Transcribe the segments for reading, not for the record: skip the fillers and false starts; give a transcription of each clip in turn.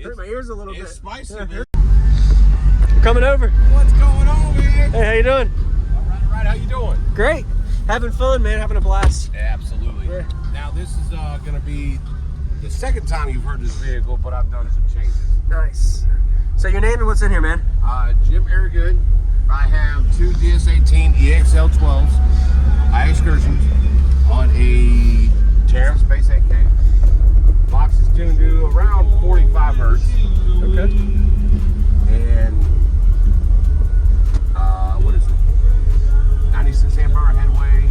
Hurt my ears a little bit. It's spicy, Yeah. man. I'm coming over. What's going on, man? Hey, how you doing? All right, how you doing? Great. Having fun, man. Having a blast. Absolutely. Yeah. Now, this is going to be the second time you've heard this vehicle, but I've done some changes. Nice. So your name and what's in here, man? Jim Aragood. I have two DS18 EXL12s, high excursions, on a Tarom Space 8K. Box is tuned to around 45 hertz. Okay. And what is it? 96 amp hour headway,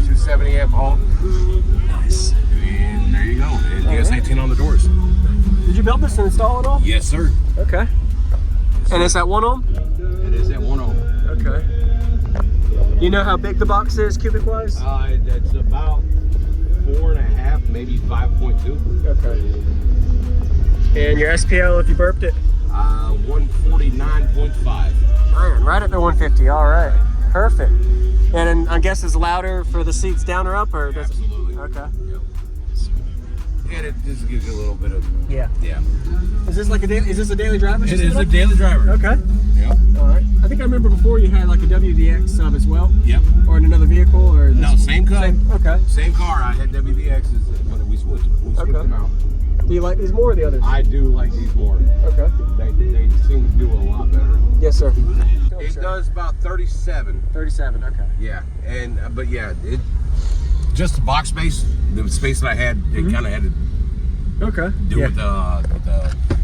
270 amp alt. Nice. And there you go. And DS18 on the doors. Did you build this and install it all? Yes, sir. Okay. And it's at 1 ohm? It is at 1 ohm. Okay. You know how big the box is, cubic wise? That's about 4.5, maybe 5.2. Okay. And your SPL, if you burped it? 149.5. Man, right at the 150. All right. Perfect. And then I guess it's louder for the seats down or up, or does Absolutely. it? Okay. Yep. And it just gives you a little bit of, Yeah. yeah. Is this like a daily? Is this a daily driver? It is a daily driver. Okay. Yep. All right. I think I remember before you had like a WDX sub as well. Yep. Or in another vehicle, or No, same car. Okay. Same car. I had WDXs, but we switched them out. Do you like these more or the others? I do like these more. Okay. They seem to do a lot better. Yes, sir. It does about 37. 37. Okay. Yeah, and but yeah, it just the box space, the space that I had, it kind of had to Okay. do with the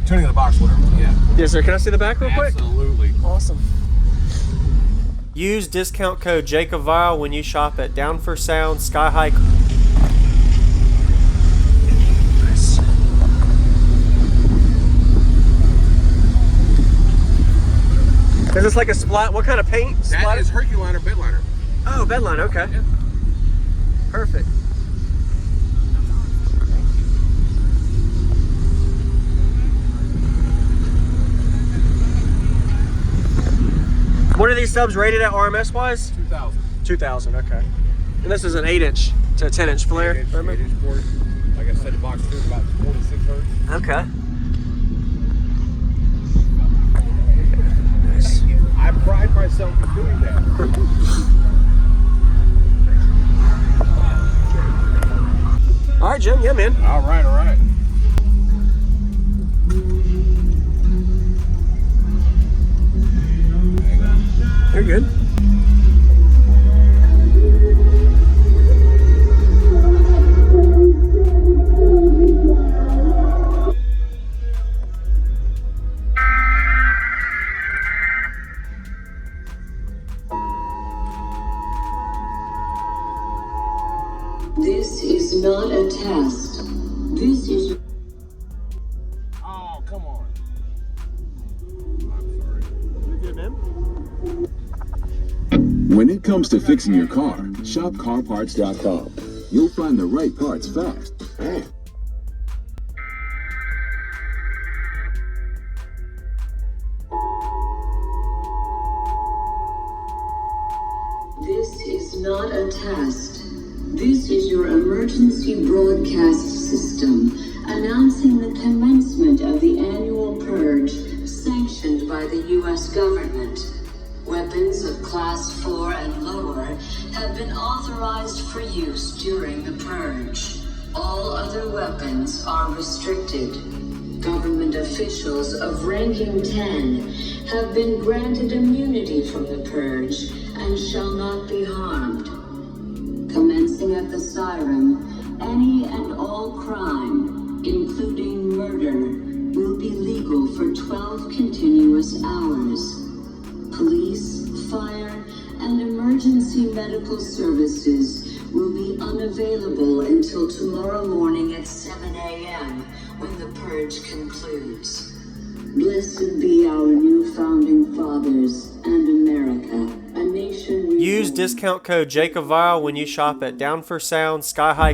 tuning of the box, whatever. Yeah. Yes, sir. Can I see the back real quick? Absolutely. Awesome. Use discount code JACOBVIRAL when you shop at Down for Sound Sky High. Nice. Is this like a splat? What kind of paint? That Splatter? is Herculiner bedliner. Oh, bedline. Okay. Yeah. Perfect. What are these subs rated at RMS wise? 2000. 2000, okay. And this is an 8-inch to 10-inch flare. 8-inch port. Like I said, the box is about 46 hertz. Okay. I pride myself in doing that. All right, Jim. Yeah, man. All right, all right. Hang on. You're good. This is not a test. This is... Oh, come on. I'm sorry. You're good, man. When it comes to fixing your car, shop CarParts.com. You'll find the right parts fast. This is not a test. This is your emergency broadcast system announcing the commencement of the annual purge sanctioned by the U.S. government. Weapons of Class 4 and lower have been authorized for use during the purge. All other weapons are restricted. Government officials of ranking 10 have been granted immunity from the purge and shall not be harmed. Commencing at the siren, any and all crime, including murder, will be legal for 12 continuous hours. Police, fire, and emergency medical services will be unavailable until tomorrow morning at 7 a.m. when the purge concludes. Blessed be our new founding fathers and America, a nation... Use discount code JACOBVIRAL when you shop at Down for Sound Sky High.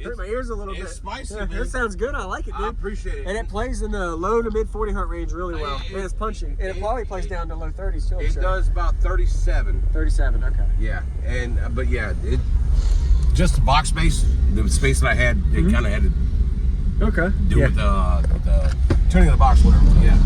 Hurt my ears a little bit. It's spicy, yeah, man. That sounds good. I like it, dude. I appreciate it. And it plays in the low to mid 40 hertz range really well. And it's punchy. And it probably plays down to low 30s too. It does about 37. 37, okay. Yeah, and but yeah, it just the box space, the space that I had, it kind of had to Okay. do with the tuning of the box, whatever. Yeah.